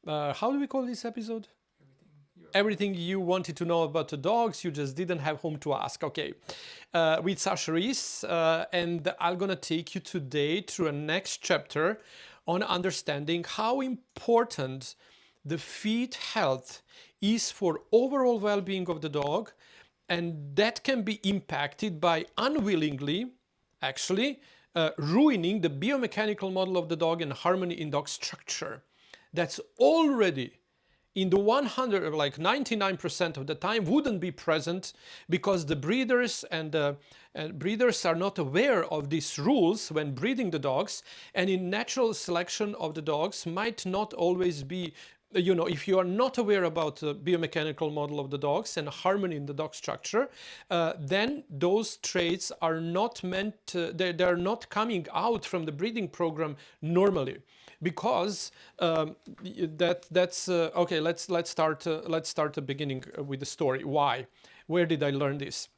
how do we call this episode? Everything you wanted to know about the dogs, you just didn't have whom to ask. Okay, with Sasha Reese, and I'm gonna take you today through a next chapter on understanding how important the feet health is for overall well-being of the dog, and that can be impacted by unwillingly, actually, ruining the biomechanical model of the dog and harmony in dog structure. That's already in the 100, like 99% of the time, wouldn't be present because the breeders and breeders are not aware of these rules when breeding the dogs, and in natural selection of the dogs might not always be, if you are not aware about the biomechanical model of the dogs and harmony in the dog structure, then those traits are not meant they're not coming out from the breeding program normally, because that's okay. Let's start the beginning with the story. Why? Where did I learn this?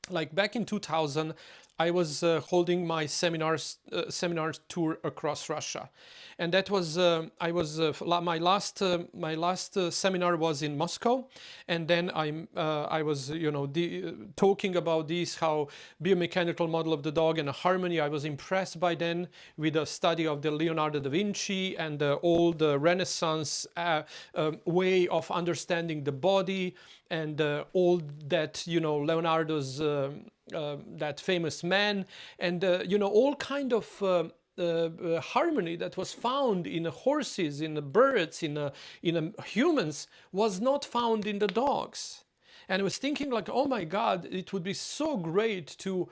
Like back in 2000, I was holding my seminars tour across Russia, and that was my last seminar was in Moscow, and then I was talking about this, how biomechanical model of the dog and harmony. I was impressed by then with the study of the Leonardo da Vinci and all the Renaissance way of understanding the body, and all that, Leonardo's that famous man, and all kind of harmony that was found in horses, in the birds, in humans, was not found in the dogs. And I was thinking, like, oh my God, it would be so great to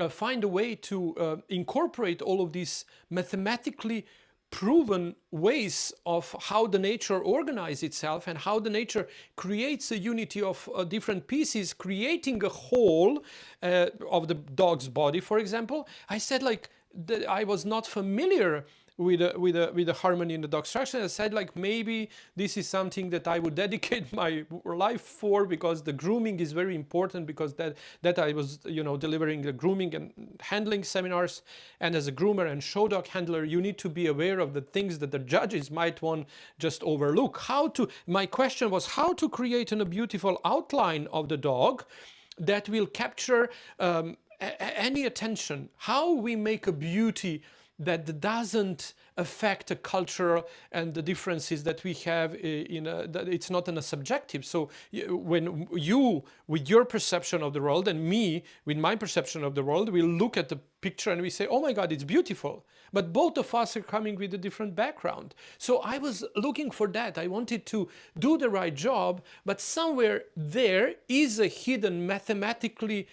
find a way to incorporate all of these mathematically proven ways of how the nature organizes itself and how the nature creates a unity of different pieces, creating a whole of the dog's body, for example. I said, like, that I was not familiar with the harmony in the dog structure. I said, like, maybe this is something that I would dedicate my life for, because the grooming is very important, because that I was delivering the grooming and handling seminars, and as a groomer and show dog handler, you need to be aware of the things that the judges might want just overlook. My question was how to create a beautiful outline of the dog that will capture any attention, how we make a beauty that doesn't affect the culture and the differences that we have that it's not in a subjective. So when you, with your perception of the world, and me with my perception of the world, we look at the picture and we say, oh my God, it's beautiful. But both of us are coming with a different background. So I was looking for that. I wanted to do the right job, but somewhere there is a hidden mathematically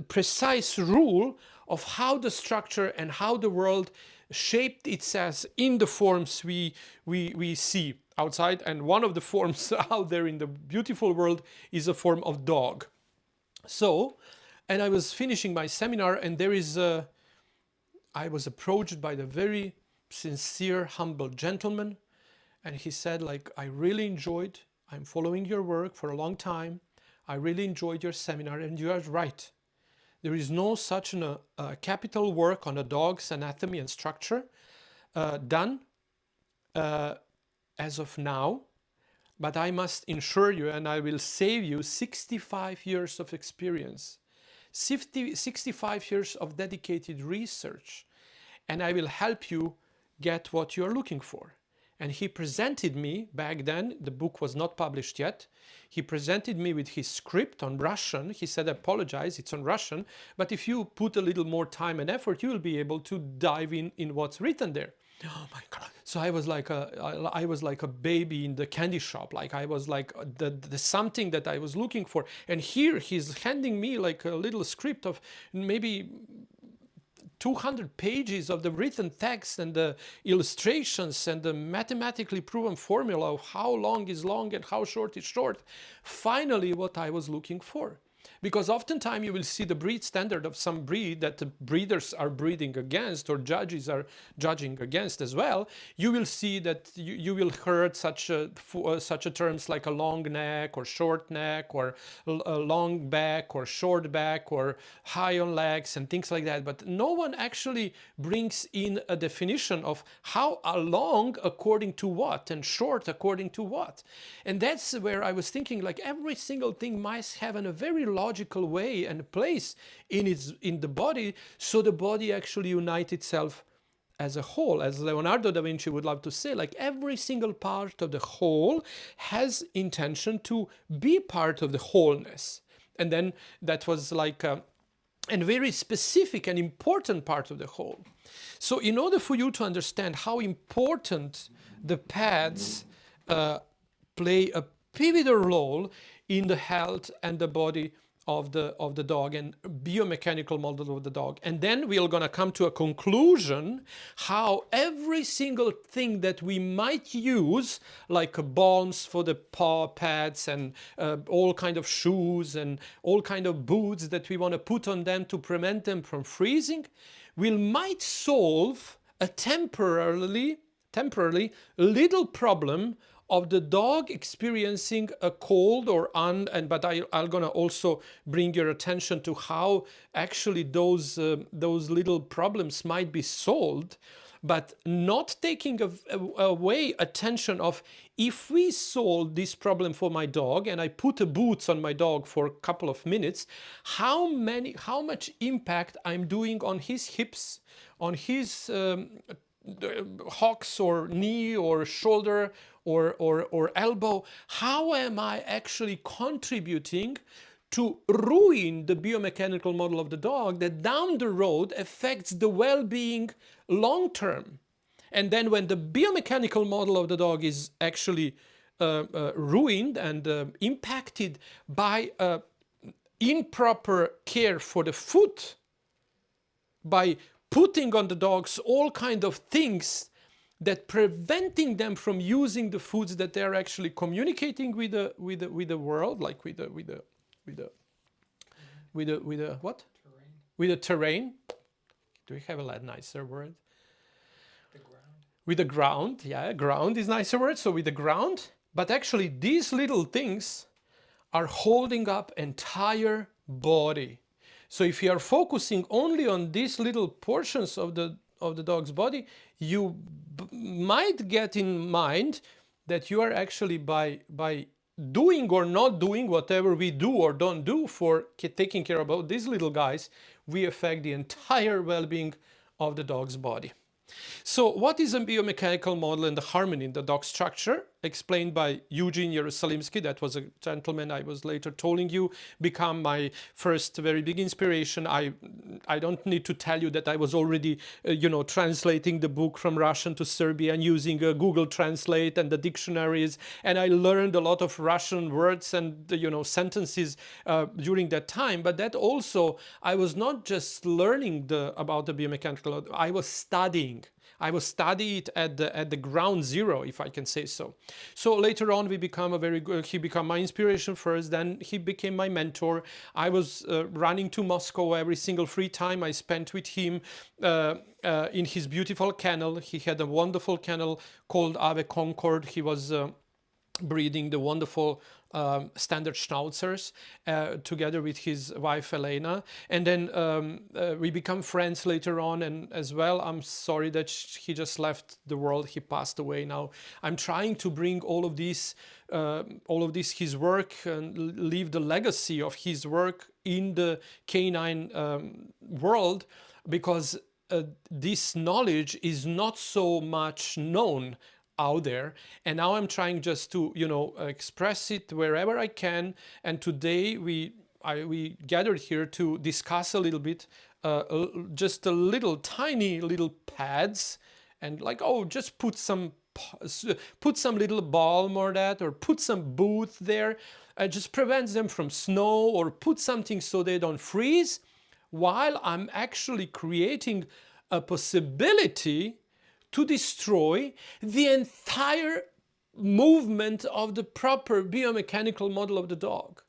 precise rule of how the structure and how the world shaped itself in the forms we see outside. And one of the forms out there in the beautiful world is a form of dog. So, and I was finishing my seminar, and I was approached by the very sincere, humble gentleman, and he said, like, I really enjoyed, I'm following your work for a long time. I really enjoyed your seminar, and you are right. There is no such capital work on a dog's anatomy and structure done as of now, but I must ensure you, and I will save you 65 years of experience, 65 years of dedicated research, and I will help you get what you're looking for. And he presented me, back then, the book was not published yet, he presented me with his script on Russian. He said, I apologize, it's on Russian, but if you put a little more time and effort, you will be able to dive in what's written there. Oh my God. So I was like a baby in the candy shop. Like I was like the something that I was looking for. And here he's handing me like a little script of maybe 200 pages of the written text and the illustrations and the mathematically proven formula of how long is long and how short is short. Finally, what I was looking for. Because oftentimes you will see the breed standard of some breed that the breeders are breeding against, or judges are judging against as well. You will see that you will heard such a terms like a long neck or short neck, or a long back or short back, or high on legs and things like that. But no one actually brings in a definition of how long according to what and short according to what. And that's where I was thinking, like, every single thing must have in a very logical way and place in the body, so the body actually unites itself as a whole. As Leonardo da Vinci would love to say, like, every single part of the whole has intention to be part of the wholeness. And then that was like a very specific and important part of the whole. So in order for you to understand how important the pads play a pivotal role in the health and the body of the dog and biomechanical model of the dog. And then we're going to come to a conclusion how every single thing that we might use, like balms for the paw pads and all kind of shoes and all kind of boots that we want to put on them to prevent them from freezing, might solve a temporarily little problem of the dog experiencing a cold or but I'm gonna also bring your attention to how actually those little problems might be solved, but not taking away attention of, if we solve this problem for my dog and I put a boots on my dog for a couple of minutes, how much impact I'm doing on his hips, on his hocks or knee or shoulder or elbow. How am I actually contributing to ruin the biomechanical model of the dog that down the road affects the well-being long term? And then when the biomechanical model of the dog is actually ruined and impacted by improper care for the foot, by putting on the dogs all kind of things that preventing them from using the foods that they're actually communicating with the world, like with the what? Terrain. With the terrain. Do we have a nicer word? The ground. With the ground, yeah, ground is a nicer word. So with the ground, but actually these little things are holding up entire body. So if you are focusing only on these little portions of the dog's body, you might get in mind that you are actually by doing or not doing whatever we do or don't do for taking care about these little guys, we affect the entire well-being of the dog's body. So what is a biomechanical model and the harmony in the dog structure? Explained by Eugene Yerusalimsky. That was a gentleman I was later telling you become my first very big inspiration. I don't need to tell you that I was already translating the book from Russian to Serbian and using Google Translate and the dictionaries, and I learned a lot of Russian words and sentences during that time. But that also, I was not just learning about the biomechanical, I was studying. I was studied at the ground zero, if I can say so. So later on, he became my inspiration first, then he became my mentor. I was running to Moscow every single free time I spent with him in his beautiful kennel. He had a wonderful kennel called Ave Concord. He was breeding the wonderful standard schnauzers together with his wife Elena, and then we become friends later on. And as well, I'm sorry that he just left the world. He passed away now. I'm trying to bring all of this his work and leave the legacy of his work in the canine world, because this knowledge is not so much known out there, and now I'm trying just to express it wherever I can. And today we gathered here to discuss a little bit just a little tiny little pads, and like, just put some little balm or that, or put some boot there, just prevents them from snow, or put something so they don't freeze, while I'm actually creating a possibility to destroy the entire movement of the proper biomechanical model of the dog.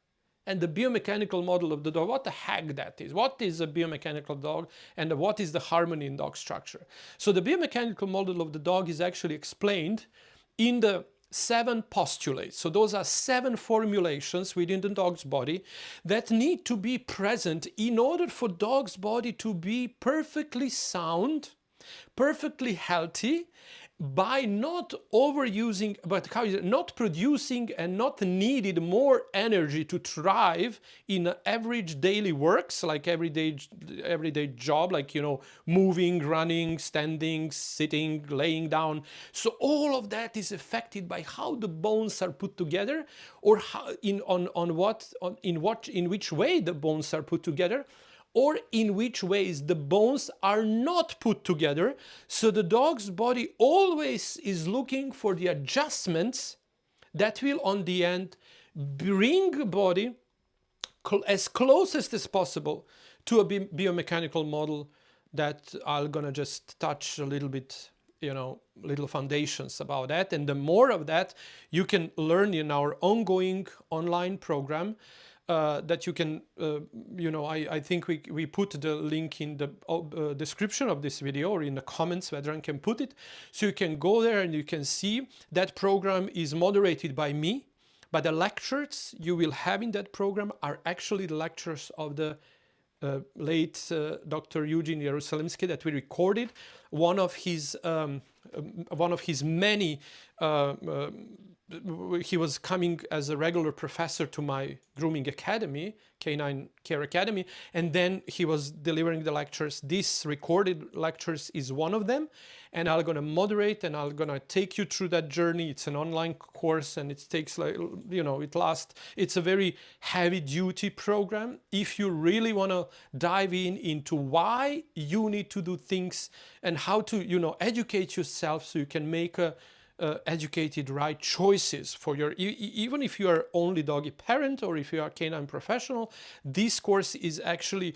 and the biomechanical model of the dog, what the heck that is. What is a biomechanical dog and what is the harmony in dog structure? So the biomechanical model of the dog is actually explained in the 7 postulates. So those are 7 formulations within the dog's body that need to be present in order for dog's body to be perfectly sound, perfectly healthy, by not overusing, but how is it, not producing and not needed more energy to thrive in average daily works, like everyday job, like, you know, moving, running, standing, sitting, laying down. So all of that is affected by how the bones are put together, or how, in which way the bones are put together, or in which ways the bones are not put together. So the dog's body always is looking for the adjustments that will on the end bring the body as closest as possible to a biomechanical model that I'm gonna just touch a little bit, you know, little foundations about that. And the more of that you can learn in our ongoing online program, that you can, you know, I think we put the link in the description of this video, or in the comments, Vedran can put it. So you can go there and you can see that program is moderated by me, but the lectures you will have in that program are actually the lectures of the late Dr. Eugene Yerusalimsky that we recorded. One of his many, he was coming as a regular professor to my grooming academy, Canine Care Academy, and then he was delivering the lectures. This recorded lectures is one of them, and I'm gonna moderate and I'm gonna take you through that journey. It's an online course and it takes, like, you know, it's a very heavy duty program. If you really wanna dive into why you need to do things and how to, you know, educate yourself so you can make educated right choices for your, even if you are only doggy parent or if you are canine professional, this course is actually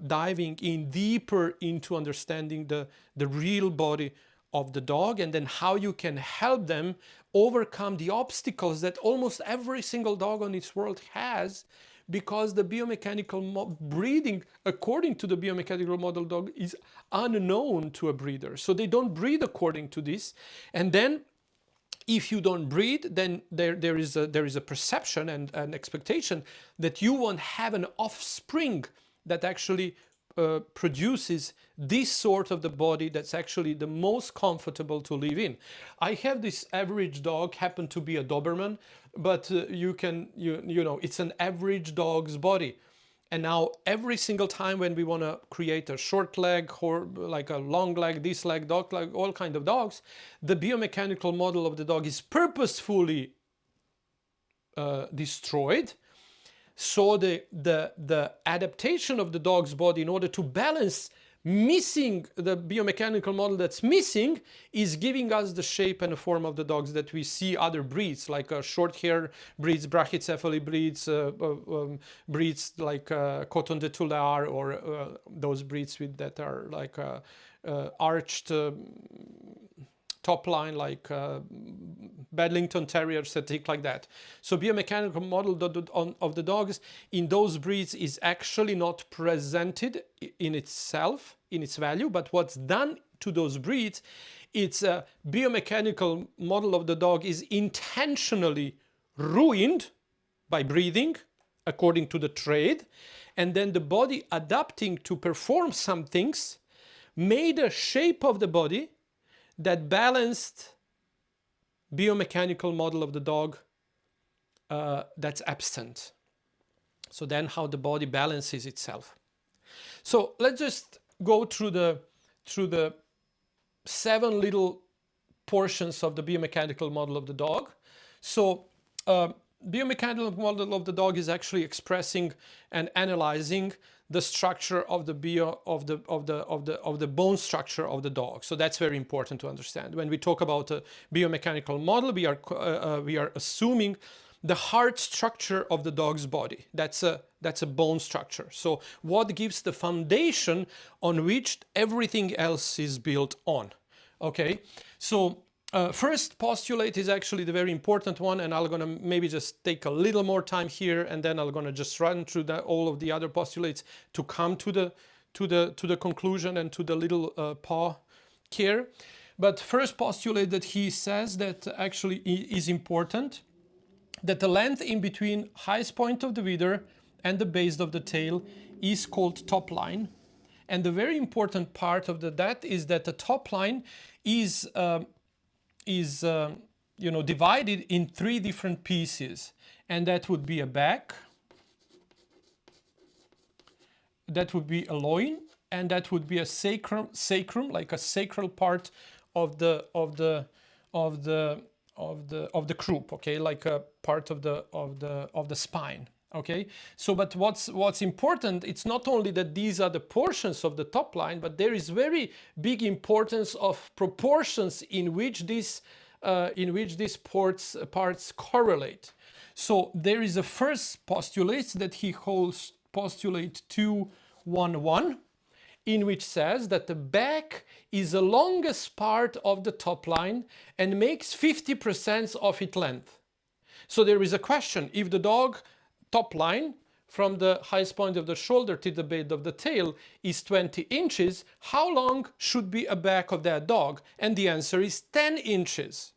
diving in deeper into understanding the real body of the dog, and then how you can help them overcome the obstacles that almost every single dog on this world has, because the biomechanical breeding, according to the biomechanical model dog, is unknown to a breeder. So they don't breed according to this. And then if you don't breed, then there is a perception and an expectation that you won't have an offspring that actually produces this sort of the body that's actually the most comfortable to live in. I have this average dog, happen to be a Doberman, but you know, it's an average dog's body. And now every single time when we want to create a short leg or like a long leg, this leg, dog leg, all kind of dogs, the biomechanical model of the dog is purposefully destroyed. So the adaptation of the dog's body in order to balance missing the biomechanical model that's missing is giving us the shape and the form of the dogs that we see other breeds, like short hair breeds, brachycephaly breeds, breeds like Coton de Tuléar, or those breeds that are like arched top line, like Bedlington Terriers, things like that. So biomechanical model of the dogs in those breeds is actually not presented in itself, in its value, but what's done to those breeds, it's a biomechanical model of the dog is intentionally ruined by breeding according to the trade, and then the body adapting to perform some things made a shape of the body that balanced biomechanical model of the dog that's absent. So then how the body balances itself. So let's just go through the 7 little portions of the biomechanical model of the dog. So biomechanical model of the dog is actually expressing and analyzing the structure of the bone structure of the dog. So that's very important to understand. When we talk about a biomechanical model, we are assuming the hard structure of the dog's body. That's a bone structure. So what gives the foundation on which everything else is built on? Okay, so First postulate is actually the very important one, and I'm gonna maybe just take a little more time here, and then I'm gonna just run through all of the other postulates to come to the conclusion and to the little paw here. But first postulate that he says that actually is important, that the length in between highest point of the wither and the base of the tail is called top line. And the very important part of that is that the top line is divided in 3 different pieces, and that would be a back, that would be a loin, and that would be a sacrum, like a sacral part of the croup, okay, like a part of the spine. Okay, so but what's important, it's not only that these are the portions of the top line, but there is very big importance of proportions in which these parts correlate. So there is a first postulate that he calls postulate 211, in which says that the back is the longest part of the top line and makes 50% of its length. So there is a question, if the dog top line from the highest point of the shoulder to the base of the tail is 20 inches, how long should be a back of that dog? And the answer is 10 inches.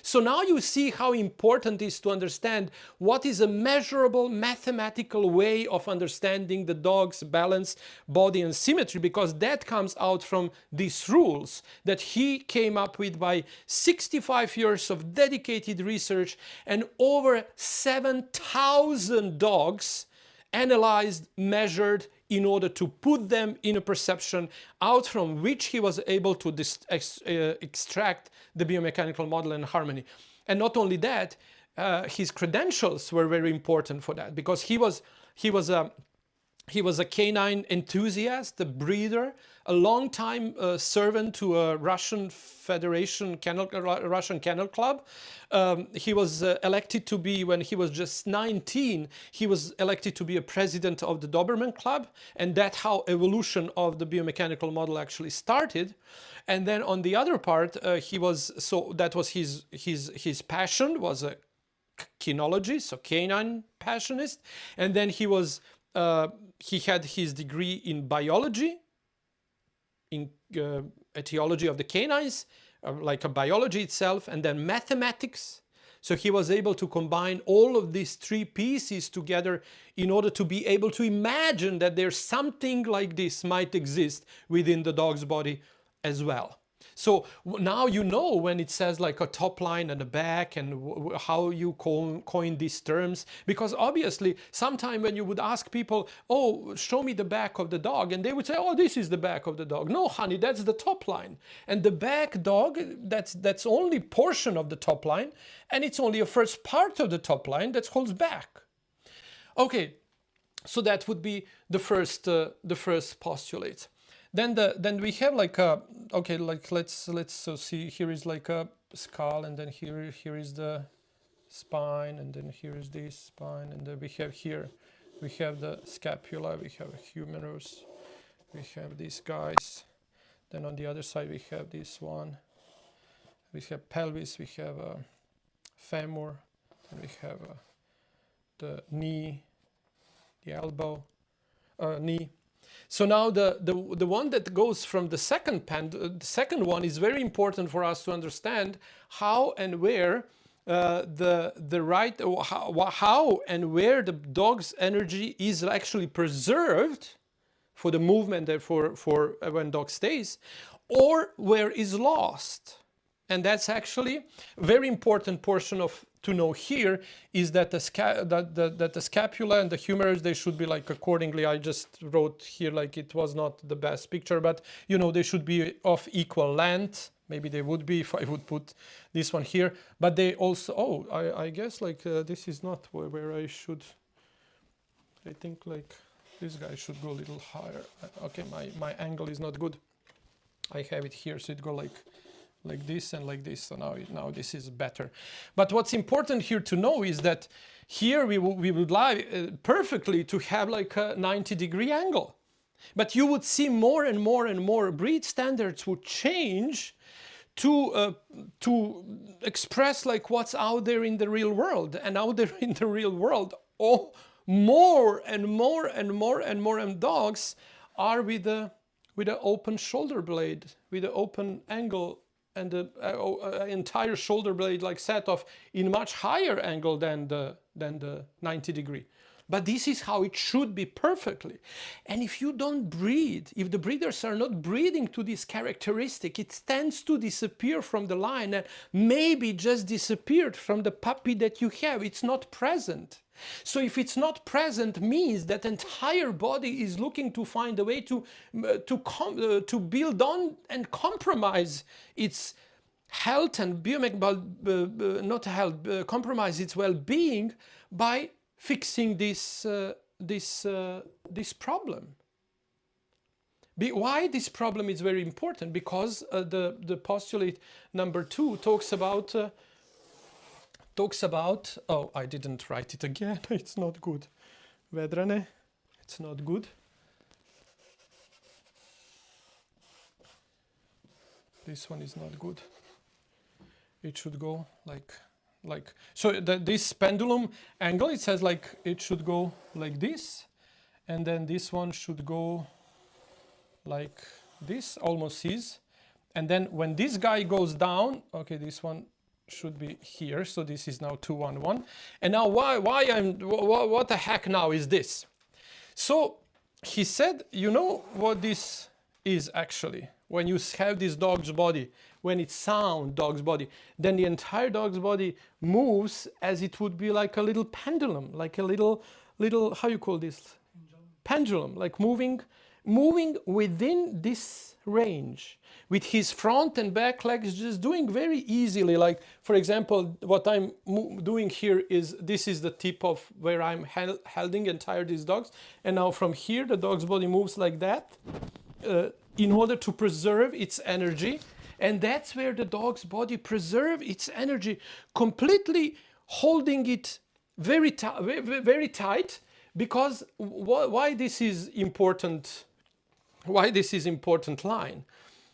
So now you see how important it is to understand what is a measurable mathematical way of understanding the dog's balance, body and symmetry, because that comes out from these rules that he came up with by 65 years of dedicated research and over 7,000 dogs analyzed, measured, in order to put them in a perception out from which he was able to extract the biomechanical model and harmony. And not only that, his credentials were very important for that, because he was a canine enthusiast, a breeder, a long-time servant to a Russian Federation Russian Kennel Club. He was elected to be, when he was just 19, he was elected to be a president of the Doberman Club, and that's how evolution of the biomechanical model actually started. And then on the other part, that was his passion, was a kinology, so canine passionist, and then he had his degree in biology, in etiology of the canines, like a biology itself, and then mathematics. So he was able to combine all of these 3 pieces together in order to be able to imagine that there's something like this might exist within the dog's body as well. So now you know when it says like a top line and a back, and how you coin these terms, because obviously sometime when you would ask people, oh, show me the back of the dog, and they would say, oh, this is the back of the dog. No, honey, that's the top line. And the back dog, that's only portion of the top line, and it's only a first part of the top line that's called back. Okay, so that would be the first postulate. Then we have like a, okay, like let's so see, here is like a skull, and then here is the spine, and then here is this spine, and then we have the scapula, we have a humerus, we have these guys, then on the other side we have this one, we have pelvis, we have a femur, and we have the knee, the elbow, knee. So now the one that goes from the second one is very important for us to understand how and where how and where the dog's energy is actually preserved for the movement and for when dog stays, or where is lost. And that's actually a very important portion of to know here, is that the scapula and the humerus, they should be like accordingly. I just wrote here like it was not the best picture, but you know, they should be of equal length. Maybe they would be if I would put this one here, but they also, oh, I guess like this is not where I should. I think like this guy should go a little higher. Okay, my angle is not good. I have it here, so it go like this and like this. So now this is better. But what's important here to know is that here we would like perfectly to have like a 90-degree angle. But you would see more and more and more breed standards would change to express like what's out there in the real world. And out there in the real world, oh, more and more and more and more and dogs are with the open shoulder blade, with the open angle, and the entire shoulder blade like set off in much higher angle than the 90 degree. But this is how it should be perfectly. And if you don't breed, if the breeders are not breeding to this characteristic, it tends to disappear from the line, and maybe just disappeared from the puppy that you have. It's not present. So if it's not present, means that entire body is looking to find a way to build on and compromise its health and not health, compromise its well-being by fixing this problem. Why this problem is very important? Because the postulate number 2 talks about, oh, I didn't write it again, it's not good. Vedrane, it's not good. This one is not good. It should go like so this pendulum angle, it says like it should go like this, and then this one should go like this, almost is. And then when this guy goes down, okay, this one should be here, so this is now 2 1 1. And now what the heck now is this? So he said, you know what this is actually? When you have this dog's body, when it's sound dog's body, then the entire dog's body moves as it would be like a little pendulum, like a little how you call this? Pendulum, like moving within this range, with his front and back legs just doing very easily. Like, for example, what I'm doing here is, this is the tip of where I'm holding entire these dogs, and now from here the dog's body moves like that, in order to preserve its energy. And that's where the dog's body preserves its energy, completely holding it very tight. Because why this is important? Why this is important line?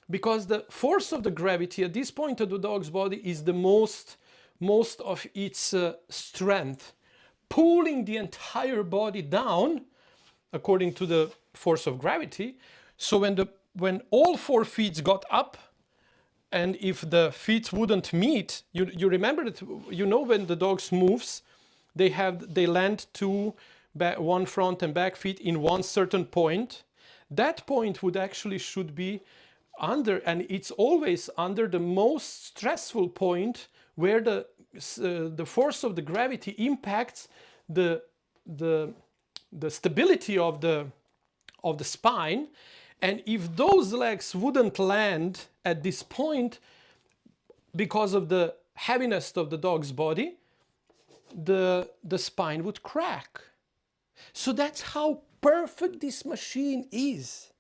Because the force of the gravity at this point of the dog's body is the most of its strength, pulling the entire body down according to the force of gravity. So when all 4 feet got up, and if the feet wouldn't meet, you remember that, you know, when the dogs moves, they land one front and back feet in one certain point. That point should be under, and it's always under the most stressful point, where the force of the gravity impacts the stability of the spine. And if those legs wouldn't land at this point, because of the heaviness of the dog's body, the spine would crack. So that's how perfect this machine is.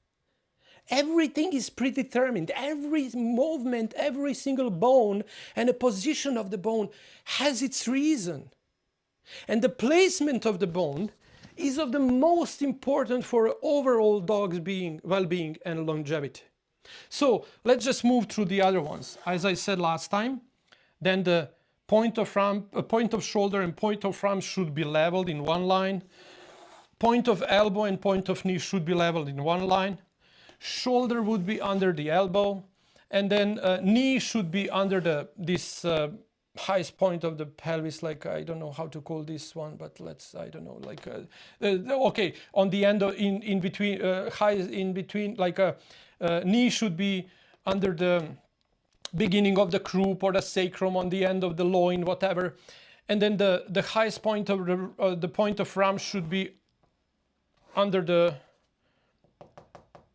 Everything is predetermined. Every movement, every single bone and the position of the bone has its reason. And the placement of the bone is of the most important for overall dog's well-being and longevity. So let's just move through the other ones. As I said last time, then the point of shoulder and point of rump should be leveled in one line. Point of elbow and point of knee should be leveled in one line. Shoulder would be under the elbow, and then knee should be under this highest point of the pelvis, like, I don't know how to call this one, but I don't know, like, okay, on the end of, in between, like knee should be under the beginning of the croup or the sacrum, on the end of the loin, whatever. And then the highest point of the point of rump should be under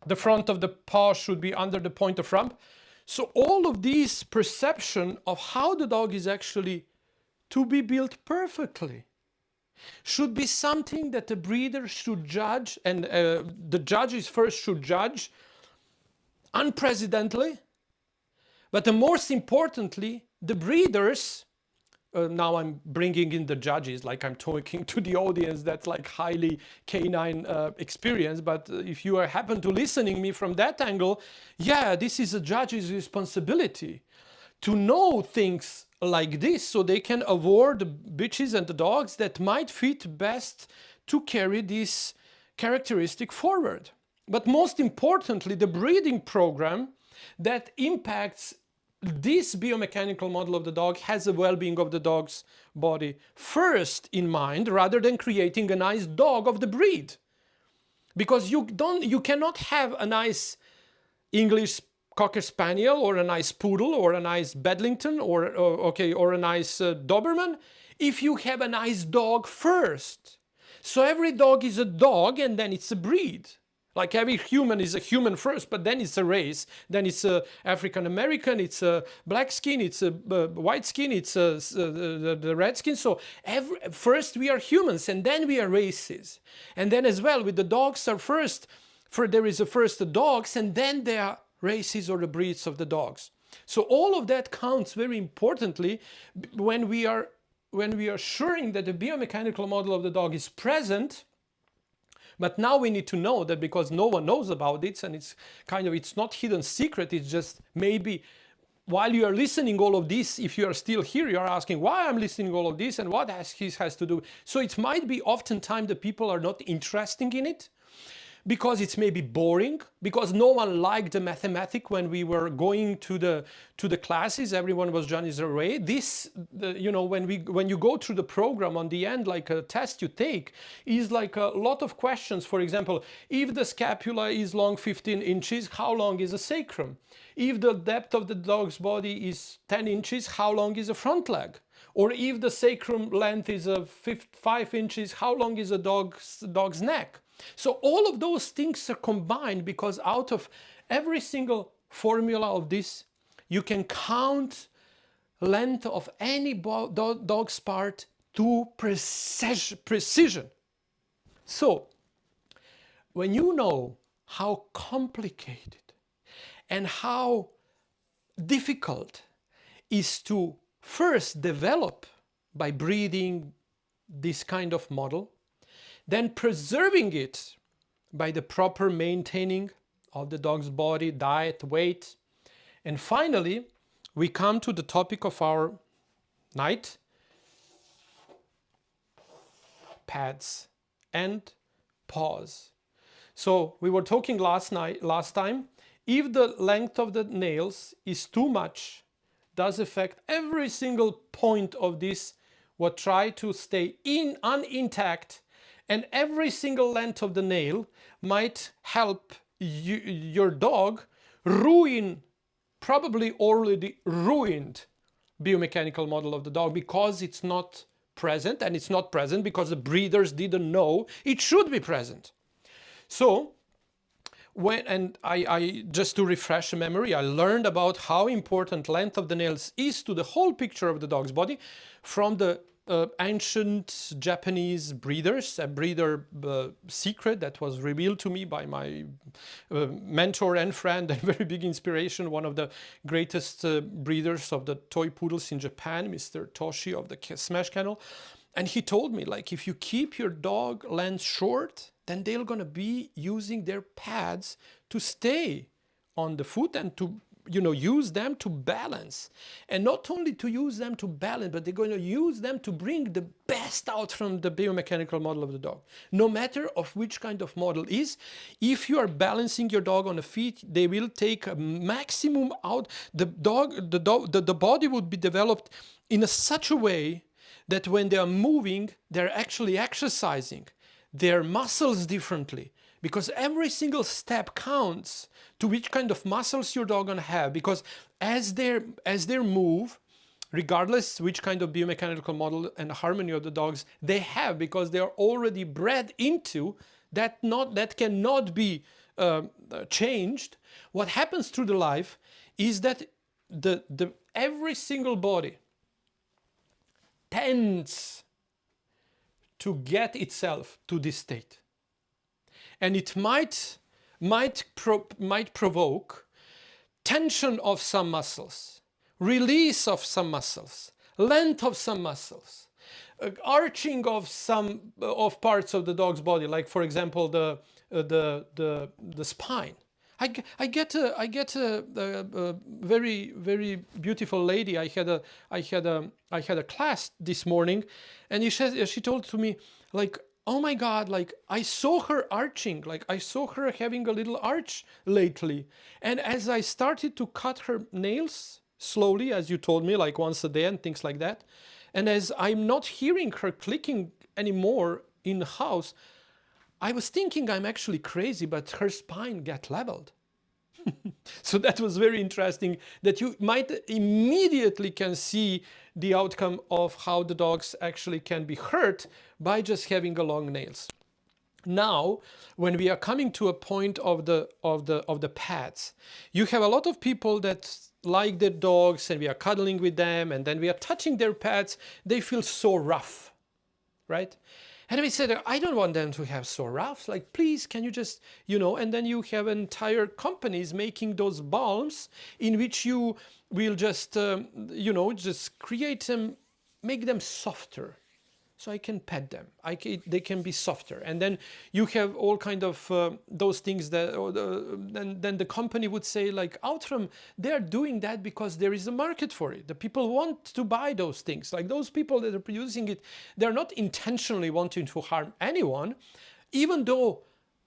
the front of the paw should be under the point of rump. So all of these perception of how the dog is actually to be built perfectly should be something that the breeder should judge, and the judges first should judge unprecedentedly, but the most importantly, the breeders now I'm bringing in the judges, like I'm talking to the audience that's like highly canine experience. But if you happen to listening me from that angle, yeah, this is a judge's responsibility to know things like this so they can avoid the bitches and the dogs that might fit best to carry this characteristic forward. But most importantly, the breeding program that impacts this biomechanical model of the dog has the well-being of the dog's body first in mind, rather than creating a nice dog of the breed. Because you cannot have a nice English Cocker Spaniel or a nice Poodle or a nice Bedlington or a nice Doberman if you have a nice dog first. So every dog is a dog and then it's a breed. Like every human is a human first, but then it's a race. Then it's a African American, it's a black skin, it's a white skin, it's the red skin. So first we are humans and then we are races. And then as well with the dogs are first, there is a first the dogs and then there are races or the breeds of the dogs. So all of that counts very importantly when we are assuring that the biomechanical model of the dog is present. But now we need to know that because no one knows about it and it's not hidden secret, it's just maybe while you are listening all of this, if you are still here, you are asking why I'm listening all of this and what this has to do. So it might be oftentimes the people are not interested in it because it's maybe boring, because no one liked the mathematics when we were going to the classes, everyone was Johnny's array. When you go through the program on the end, like a test you take, is like a lot of questions. For example, if the scapula is long 15 inches, how long is a sacrum? If the depth of the dog's body is 10 inches, how long is a front leg? Or if the sacrum length is 5 inches, how long is a dog's neck? So all of those things are combined because out of every single formula of this, you can count length of any dog's part to precision. So when you know how complicated and how difficult is to first develop by breeding this kind of model, then preserving it by the proper maintaining of the dog's body, diet, weight. And finally, we come to the topic of our night, pads and paws. So we were talking last time, if the length of the nails is too much, does affect every single point of this, what try to stay intact. And every single length of the nail might help your dog ruin, probably already ruined, biomechanical model of the dog because it's not present, and it's not present because the breeders didn't know it should be present. So I just to refresh memory, I learned about how important length of the nails is to the whole picture of the dog's body from the ancient Japanese breeders, a breeder secret that was revealed to me by my mentor and friend and very big inspiration, one of the greatest breeders of the toy poodles in Japan, Mr. Toshi of the Smash Kennel. And he told me, like, if you keep your dog length short, then they're gonna be using their pads to stay on the foot and to use them to balance. And not only to use them to balance, but they're going to use them to bring the best out from the biomechanical model of the dog. No matter of which kind of model is, if you are balancing your dog on the feet, they will take a maximum out. The body would be developed in such a way that when they are moving, they're actually exercising their muscles differently. Because every single step counts to which kind of muscles your dog gonna have. Because as they move, regardless which kind of biomechanical model and harmony of the dogs they have, because they are already bred into that cannot be changed. What happens through the life is that every single body tends to get itself to this state. And it might provoke tension of some muscles, release of some muscles, length of some muscles, arching of some of parts of the dog's body, like for example the spine. I get a very beautiful lady. I had a class this morning, and she told to me, like, oh my God, like I saw her arching, like I saw her having a little arch lately, and as I started to cut her nails slowly, as you told me, like once a day and things like that, and as I'm not hearing her clicking anymore in the house, I was thinking I'm actually crazy, but her spine got leveled. So that was very interesting, that you might immediately can see the outcome of how the dogs actually can be hurt by just having a long nails. Now, when we are coming to a point of the pets, you have a lot of people that like their dogs, and we are cuddling with them, and then we are touching their pets. They feel so rough, right? And we said, I don't want them to have so rough. Like, please, can you just, and then you have entire companies making those balms in which you will just, just create them, make them softer. So I can pet them. They can be softer, and then you have all kind of those things that. Then the company would say, like Outram, they are doing that because there is a market for it. The people want to buy those things. Like those people that are producing it, they're not intentionally wanting to harm anyone, even though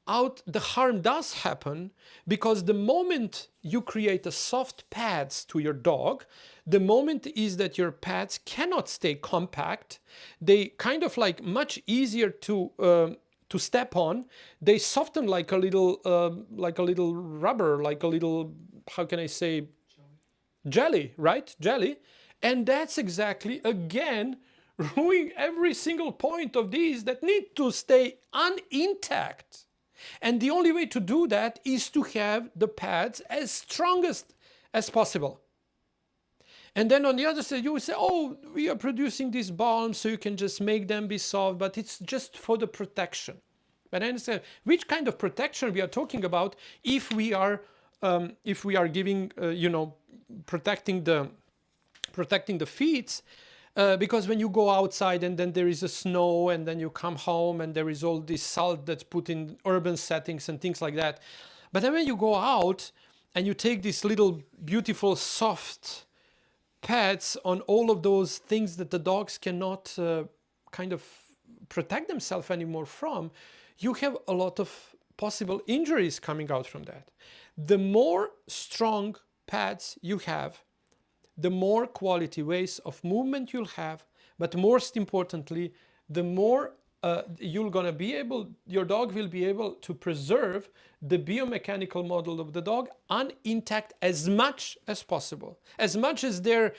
the harm does happen, because the moment you create a soft pads to your dog, the moment is that your pads cannot stay compact. They kind of like much easier to step on. They soften like a little rubber, like a little, how can I say, jelly, right? Jelly. And that's exactly, again, ruining every single point of these that need to stay intact. And the only way to do that is to have the pads as strongest as possible. And then on the other side, you will say, oh, we are producing these balms so you can just make them be soft, but it's just for the protection. But I understand which kind of protection we are talking about if we are giving, protecting the feet. Because when you go outside and then there is a snow, and then you come home and there is all this salt that's put in urban settings and things like that. But then when you go out and you take these little beautiful soft pads on all of those things that the dogs cannot kind of protect themselves anymore from, you have a lot of possible injuries coming out from that. The more strong pads you have, the more quality ways of movement you'll have, but most importantly, the more your dog will be able to preserve the biomechanical model of the dog intact as much as possible. As much as their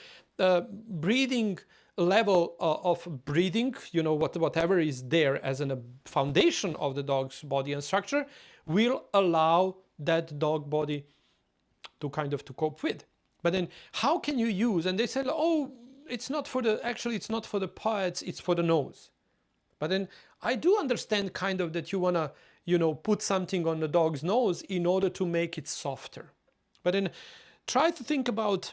breathing level of breathing, whatever is there as a foundation of the dog's body and structure, will allow that dog body to cope with. But then how can you use, and they said, oh, it's not for the pads, it's for the nose. But then I do understand kind of that you want to, put something on the dog's nose in order to make it softer. But then try to think about,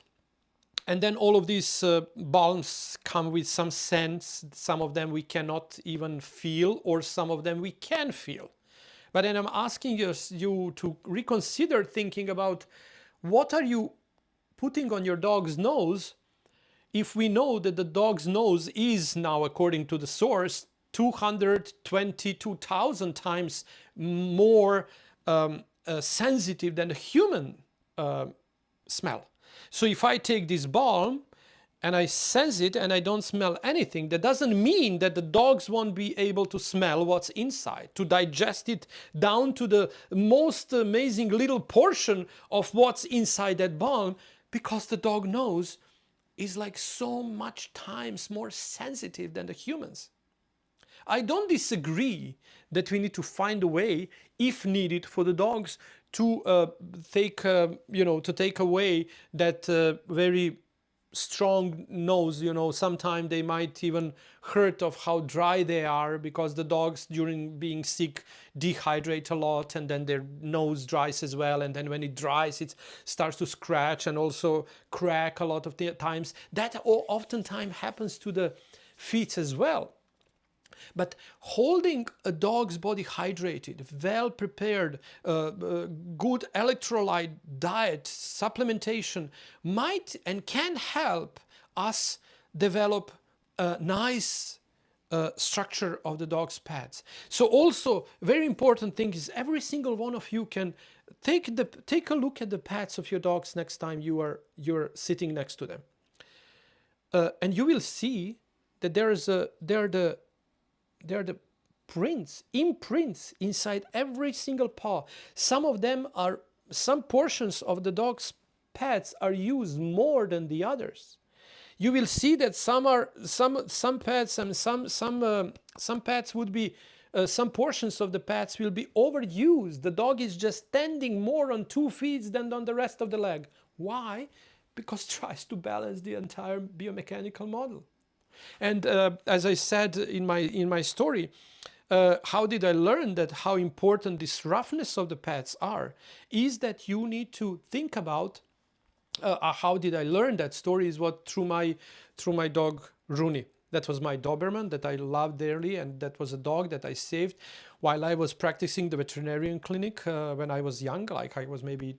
and then all of these balms come with some scents. Some of them we cannot even feel, or some of them we can feel. But then I'm asking you to reconsider thinking about, what are you putting on your dog's nose if we know that the dog's nose is now, according to the source, 222,000 times more sensitive than a human smell. So if I take this balm and I sense it and I don't smell anything, that doesn't mean that the dogs won't be able to smell what's inside, to digest it down to the most amazing little portion of what's inside that balm, because the dog nose is like so much times more sensitive than the humans. I don't disagree that we need to find a way, if needed, for the dogs to take away that very strong nose, you know, sometimes they might even hurt of how dry they are, because the dogs during being sick dehydrate a lot, and then their nose dries as well, and then when it dries it starts to scratch and also crack a lot of the times. That oftentimes happens to the feet as well. But holding a dog's body hydrated, well prepared, good electrolyte diet, supplementation might and can help us develop a nice structure of the dog's pads. So also very important thing is every single one of you can take a look at the pads of your dogs next time you're sitting next to them, and you will see that they're the imprints inside every single paw. Some portions of the dog's pads are used more than the others. You will see that some pads and some pads would be some portions of the pads will be overused. The dog is just standing more on 2 feet than on the rest of the leg. Why? Because it tries to balance the entire biomechanical model. And as I said in my story, how did I learn that how important this roughness of the pads are, is that you need to think about how did I learn that story is what through my dog Rooney. That was my Doberman that I loved dearly, and that was a dog that I saved while I was practicing the veterinarian clinic when I was young, like I was maybe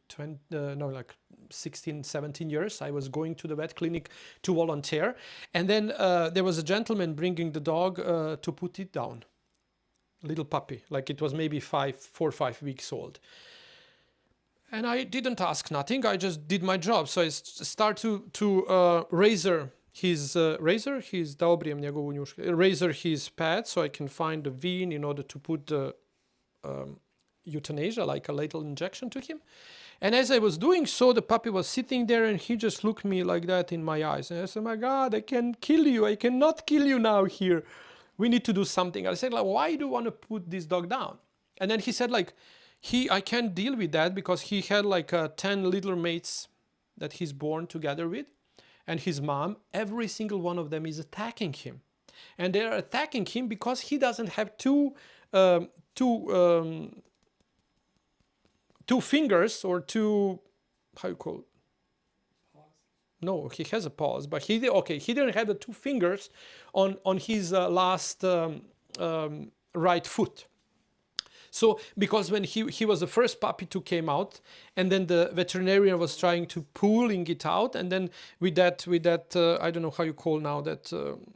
16, 17 years. I was going to the vet clinic to volunteer, and then there was a gentleman bringing the dog to put it down, little puppy, like it was maybe 4 or 5 weeks old. And I didn't ask nothing, I just did my job. So I start to razor his pad, so I can find the vein in order to put the euthanasia, like a lethal injection to him. And as I was doing so, the puppy was sitting there and he just looked me like that in my eyes. And I said, my God, I can kill you. I cannot kill you now here. We need to do something. I said, like, why do you want to put this dog down? And then he said, like, I can't deal with that because he had like 10 little mates that he's born together with. And his mom, every single one of them is attacking him. And they're attacking him because he doesn't have two fingers or two, how you call it? Paws. No, he has a paws, but he didn't have the 2 fingers on his last right foot. So because when he was the first puppy to came out, and then the veterinarian was trying to pulling it out, and then with that I don't know how you call now that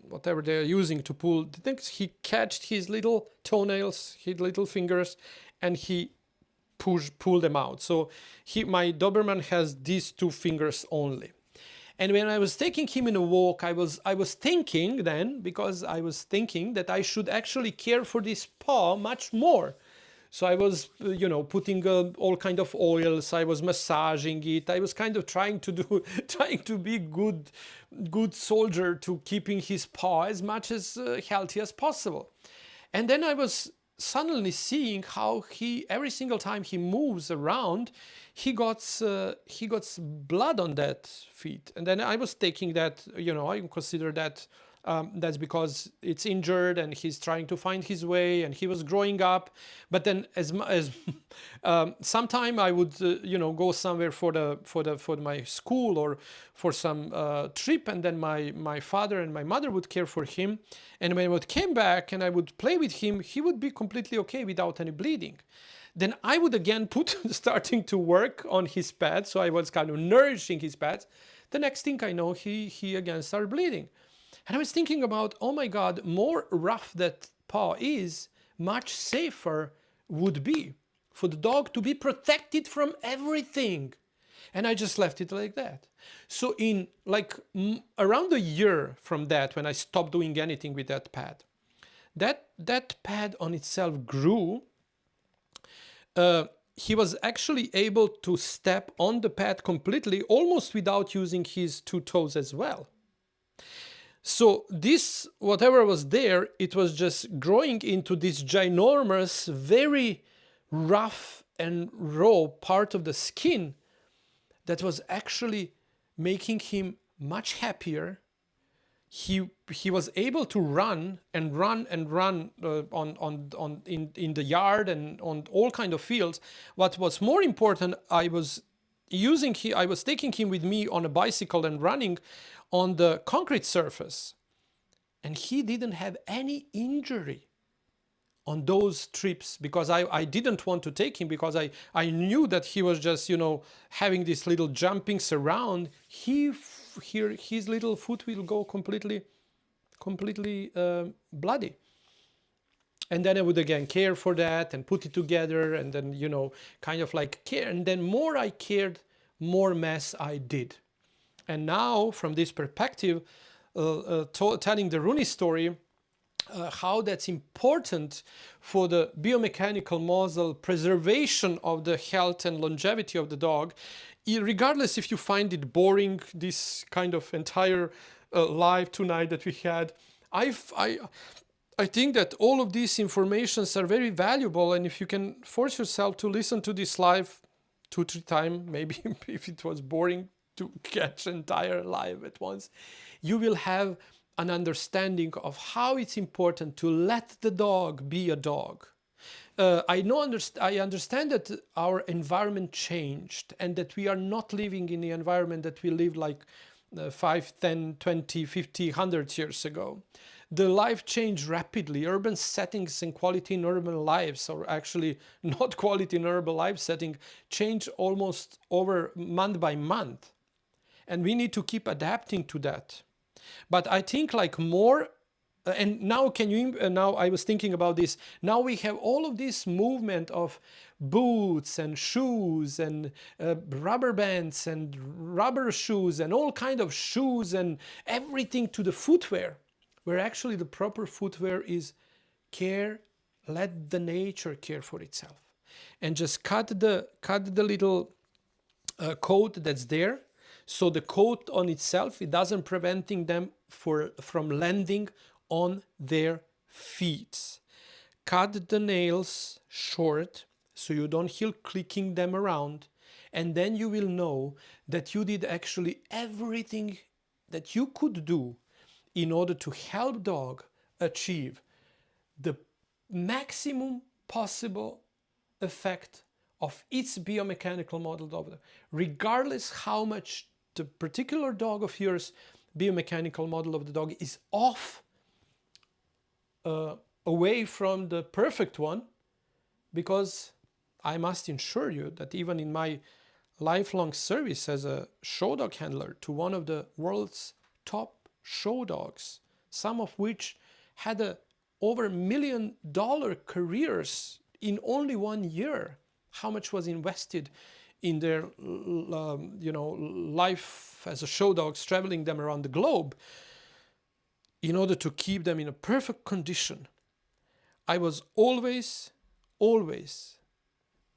whatever they're using to pull the things, he catched his little toenails, his little fingers, and he pulled them out. So my Doberman has these 2 fingers only. And when I was taking him in a walk, I was thinking then, because I was thinking that I should actually care for this paw much more. So I was, putting all kind of oils. I was massaging it. I was kind of trying to be good soldier to keeping his paw as much as healthy as possible. And then I was suddenly seeing how every single time he moves around, he got blood on that feet. And then I was taking that, I consider that that's because it's injured and he's trying to find his way and he was growing up. But then as sometime I would go somewhere for my school or for some trip, and then my father and my mother would care for him, and when I would came back and I would play with him, he would be completely okay without any bleeding. Then I would again starting to work on his pads, so I was kind of nourishing his pads. The next thing I know, he again started bleeding. And I was thinking about, oh my God, more rough that paw is, much safer would be for the dog to be protected from everything. And I just left it like that. So in around a year from that, when I stopped doing anything with that pad, that pad on itself grew. He was actually able to step on the pad completely, almost without using his 2 toes as well. So this, whatever was there, it was just growing into this ginormous, very rough and raw part of the skin that was actually making him much happier. He was able to run and run and run in the yard and on all kind of fields. What was more important, I was taking him with me on a bicycle and running on the concrete surface, and he didn't have any injury on those trips, because I didn't want to take him, because I knew that he was just, having this little jumpings around. His little foot will go completely bloody. And then I would again care for that and put it together, and then, kind of like care. And then more I cared, more mess I did. And now, from this perspective, telling the Rooney story, how that's important for the biomechanical model preservation of the health and longevity of the dog, regardless if you find it boring, this kind of entire live tonight that we had. I think that all of these informations are very valuable, and if you can force yourself to listen to this live 2-3 times, maybe if it was boring to catch entire live at once, you will have an understanding of how it's important to let the dog be a dog. I understand that our environment changed, and that we are not living in the environment that we lived like 5, 10, 20, 50, 100 years ago. The life changed rapidly. Urban settings and quality in urban lives, or actually not quality in urban life setting, change almost over month by month. And we need to keep adapting to that. But I think like more, and now now I was thinking about this, now we have all of this movement of boots and shoes and rubber bands and rubber shoes and all kind of shoes and everything to the footwear, where actually the proper footwear is care, let the nature care for itself, and just cut the little coat that's there. So the coat on itself, it doesn't preventing them from landing on their feet. Cut the nails short so you don't feel clicking them around, and then you will know that you did actually everything that you could do in order to help dog achieve the maximum possible effect of its biomechanical model of the, regardless how much the particular dog of yours biomechanical model of the dog is off, away from the perfect one. Because I must assure you that even in my lifelong service as a show dog handler to one of the world's top show dogs, some of which had over $1 million careers in only 1 year, how much was invested in their life as a show dogs, traveling them around the globe in order to keep them in a perfect condition. I was always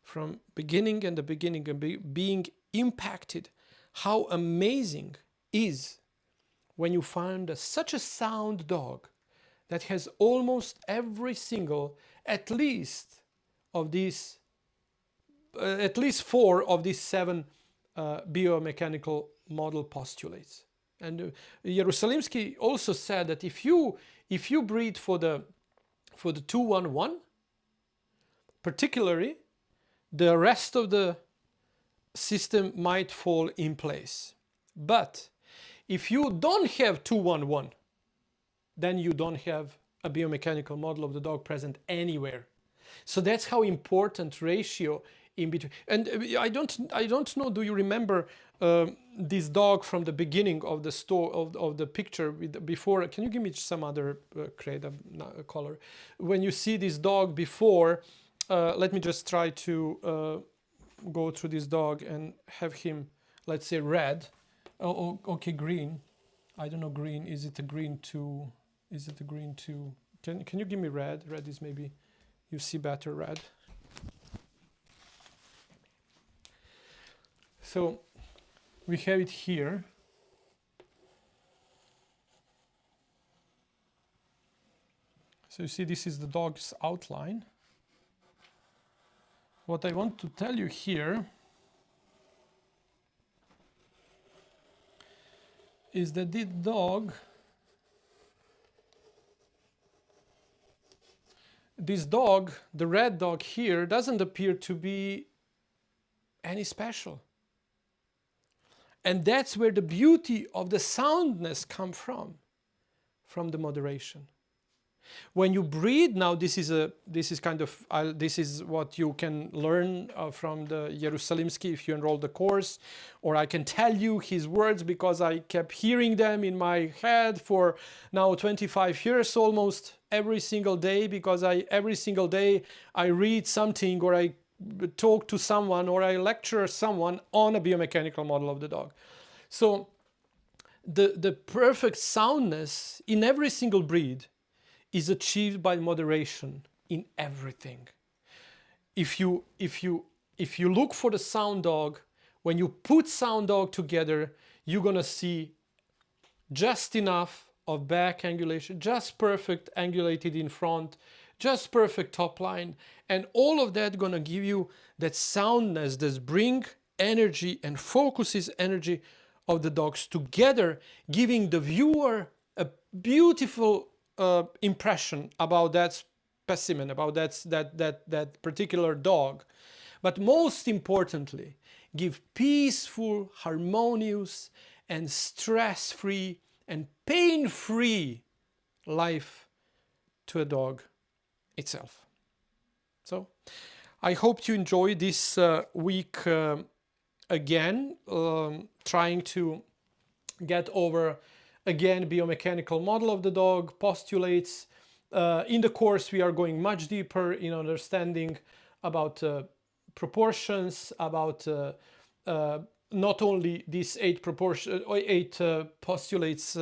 from beginning and being impacted how amazing is when you find such a sound dog that has almost every single, at least 4 of these 7 biomechanical model postulates. And Jerusalemsky also said that if you breed for the 2-1-1, particularly, the rest of the system might fall in place. But if you don't have 2-1-1, then you don't have a biomechanical model of the dog present anywhere. So that's how important ratio in between. And I don't know, do you remember this dog from the beginning of the store of the picture before? Can you give me some other color? When you see this dog before, let me just try to go through this dog and have him, let's say, red. Oh, okay, green. I don't know, green. Is it a green 2? Is it a green 2? Can you give me red? Red is maybe, you see better red. So we have it here. So you see, this is the dog's outline. What I want to tell you here is that this dog, the red dog here, doesn't appear to be any special. And that's where the beauty of the soundness comes from the moderation. When you breathe, now this is what you can learn from the Jerusalemski if you enroll the course, or I can tell you his words because I kept hearing them in my head for now 25 years almost every single day, because every single day I read something, or I talk to someone, or I lecture someone on a biomechanical model of the dog. So the perfect soundness in every single breed is achieved by moderation in everything. If you look for the sound dog, when you put sound dog together, you're gonna see just enough of back angulation, just perfect angulated in front, just perfect top line, and all of that gonna give you that soundness that bring energy and focuses energy of the dogs together, giving the viewer a beautiful impression about that specimen, about that particular dog. But most importantly, give peaceful, harmonious, and stress-free and pain-free life to a dog itself. So I hope you enjoy this week again, trying to get over again biomechanical model of the dog, postulates. In the course we are going much deeper in understanding about proportions, about not only these eight postulates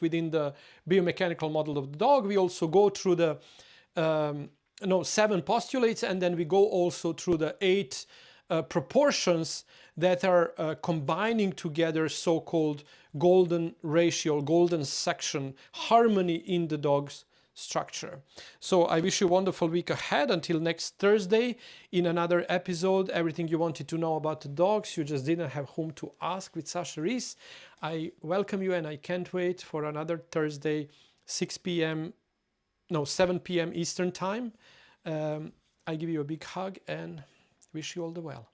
within the biomechanical model of the dog. We also go through the 7 postulates, and then we go also through the 8 proportions that are combining together so-called golden ratio, golden section, harmony in the dog's structure. So I wish you a wonderful week ahead. Until next Thursday in another episode, everything you wanted to know about the dogs you just didn't have whom to ask with Sasha Rees. I welcome you, and I can't wait for another Thursday, 7 p.m. Eastern time. I give you a big hug and wish you all the well.